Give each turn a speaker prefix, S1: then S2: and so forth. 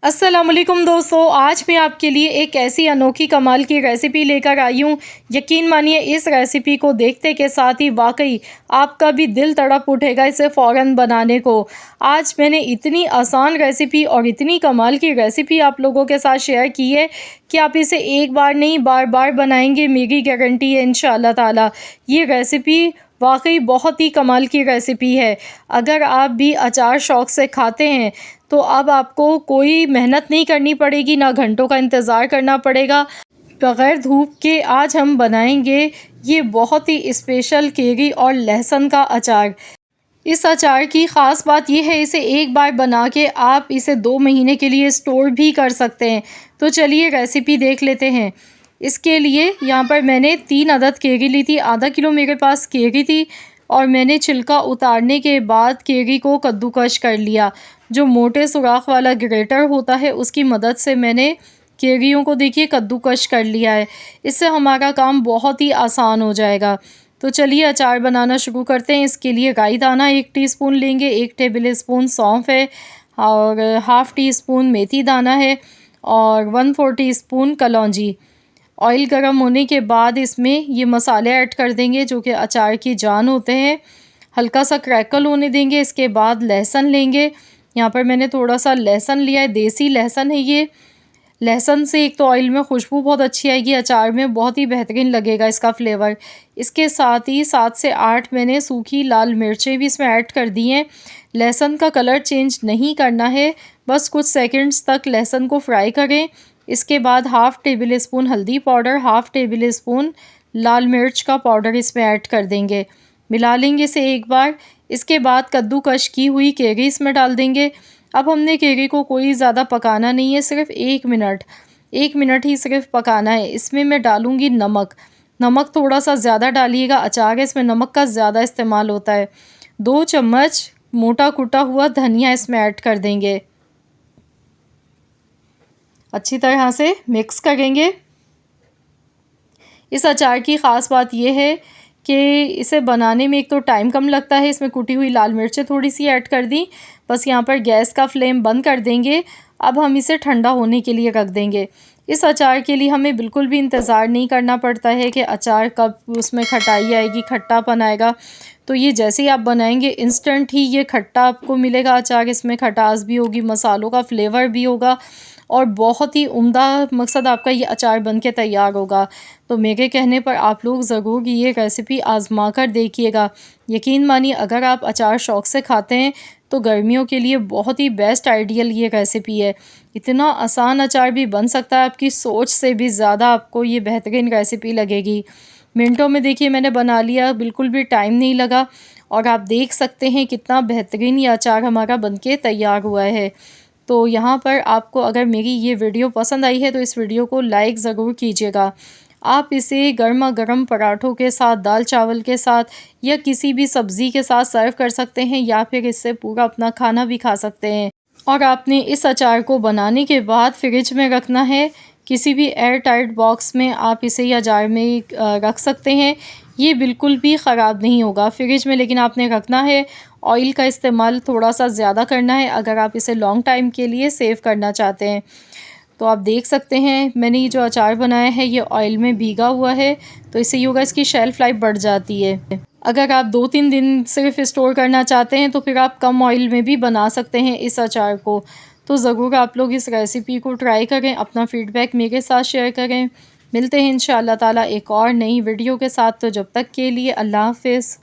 S1: अस्सलामुअलैकुम दोस्तों, आज मैं आपके लिए एक ऐसी अनोखी कमाल की रेसिपी लेकर आई हूँ। यकीन मानिए इस रेसिपी को देखते के साथ ही वाकई आपका भी दिल तड़प उठेगा इसे फ़ौरन बनाने को। आज मैंने इतनी आसान रेसिपी और इतनी कमाल की रेसिपी आप लोगों के साथ शेयर की है कि आप इसे एक बार नहीं बार बार बनाएंगे, मेरी गारंटी है इंशाअल्लाह ताला। ये रेसिपी वाकई बहुत ही कमाल की रेसिपी है। अगर आप भी अचार शौक़ से खाते हैं तो अब आपको कोई मेहनत नहीं करनी पड़ेगी, ना घंटों का इंतज़ार करना पड़ेगा। बग़ैर धूप के आज हम बनाएंगे ये बहुत ही स्पेशल कैरी और लहसुन का अचार। इस अचार की ख़ास बात यह है, इसे एक बार बना के आप इसे 2 महीने के लिए स्टोर भी कर सकते हैं। तो चलिए रेसिपी देख लेते हैं। इसके लिए यहाँ पर मैंने 3 अदद कैरी ली थी। आधा किलो मेरे पास कैरी थी और मैंने छिलका उतारने के बाद कैरी को कद्दूकश कर लिया। जो मोटे सुराख वाला ग्रेटर होता है उसकी मदद से मैंने कैरियों को देखिए कद्दूकश कर लिया है। इससे हमारा काम बहुत ही आसान हो जाएगा। तो चलिए अचार बनाना शुरू करते हैं। इसके लिए राई दाना 1 टीस्पून लेंगे, 1 टेबल स्पून सौंफ है और हाफ़ टी स्पून मेथी दाना है और 1/4 टीस्पून कलौंजी। ऑयल गर्म होने के बाद इसमें ये मसाले ऐड कर देंगे जो कि अचार की जान होते हैं। हल्का सा क्रैकल होने देंगे। इसके बाद लहसुन लेंगे। यहाँ पर मैंने थोड़ा सा लहसुन लिया है, देसी लहसुन है ये। लहसुन से एक तो ऑयल में खुशबू बहुत अच्छी आएगी, अचार में बहुत ही बेहतरीन लगेगा इसका फ्लेवर। इसके साथ ही 7 से 8 मैंने सूखी लाल मिर्चें भी इसमें ऐड कर दी हैं। लहसुन का कलर चेंज नहीं करना है, बस कुछ सेकंड्स तक लहसुन को फ्राई करें। इसके बाद हाफ़ टेबल स्पून हल्दी पाउडर, हाफ़ टेबल स्पून लाल मिर्च का पाउडर इसमें ऐड कर देंगे। मिला लेंगे इसे एक बार। इसके बाद कद्दूकश की हुई कैरी इसमें डाल देंगे। अब हमने कैरी को कोई ज़्यादा पकाना नहीं है, सिर्फ 1 मिनट ही सिर्फ पकाना है। इसमें मैं डालूँगी नमक। नमक थोड़ा सा ज़्यादा डालिएगा, अचार है इसमें नमक का ज़्यादा इस्तेमाल होता है। 2 चम्मच मोटा कुटा हुआ धनिया इसमें ऐड कर देंगे। अच्छी तरह से मिक्स करेंगे। इस अचार की ख़ास बात यह है कि इसे बनाने में एक तो टाइम कम लगता है। इसमें कुटी हुई लाल मिर्चें थोड़ी सी ऐड कर दी। बस यहाँ पर गैस का फ्लेम बंद कर देंगे। अब हम इसे ठंडा होने के लिए रख देंगे। इस अचार के लिए हमें बिल्कुल भी इंतज़ार नहीं करना पड़ता है कि अचार कब उसमें खटाई आएगी, खट्टापन आएगा। तो ये जैसे ही आप बनाएंगे इंस्टेंट ही ये खट्टा आपको मिलेगा अचार। इसमें खटास भी होगी, मसालों का फ्लेवर भी होगा और बहुत ही उम्दा मकसद आपका ये अचार बन के तैयार होगा। तो मेरे कहने पर आप लोग ज़रूर ये रेसिपी आज़मा कर देखिएगा। यकीन मानिए अगर आप अचार शौक़ से खाते हैं तो गर्मियों के लिए बहुत ही बेस्ट आइडियल ये रेसिपी है। इतना आसान अचार भी बन सकता है, आपकी सोच से भी ज़्यादा आपको ये बेहतरीन रेसिपी लगेगी। मिनटों में देखिए मैंने बना लिया, बिल्कुल भी टाइम नहीं लगा और आप देख सकते हैं कितना बेहतरीन ये अचार हमारा बनके तैयार हुआ है। तो यहाँ पर आपको अगर मेरी ये वीडियो पसंद आई है तो इस वीडियो को लाइक ज़रूर कीजिएगा। आप इसे गर्मा गर्म पराठों के साथ, दाल चावल के साथ या किसी भी सब्ज़ी के साथ सर्व कर सकते हैं या फिर इससे पूरा अपना खाना भी खा सकते हैं। और आपने इस अचार को बनाने के बाद फ्रिज में रखना है। किसी भी एयर टाइट बॉक्स में आप इसे या जार में रख सकते हैं। ये बिल्कुल भी ख़राब नहीं होगा फ्रिज में, लेकिन आपने रखना है। ऑयल का इस्तेमाल थोड़ा सा ज़्यादा करना है अगर आप इसे लॉन्ग टाइम के लिए सेव करना चाहते हैं। तो आप देख सकते हैं मैंने ये जो अचार बनाया है ये ऑयल में भीगा हुआ है, तो इससे ये होगा इसकी शेल्फ़ लाइफ बढ़ जाती है। अगर आप 2-3 दिन सिर्फ स्टोर करना चाहते हैं तो फिर आप कम ऑयल में भी बना सकते हैं इस अचार को। तो ज़रूर आप लोग इस रेसिपी को ट्राई करें, अपना फ़ीडबैक मेरे साथ शेयर करें। मिलते हैं इंशाअल्लाह ताला एक और नई वीडियो के साथ। तो जब तक के लिए अल्लाह हाफ़िज़।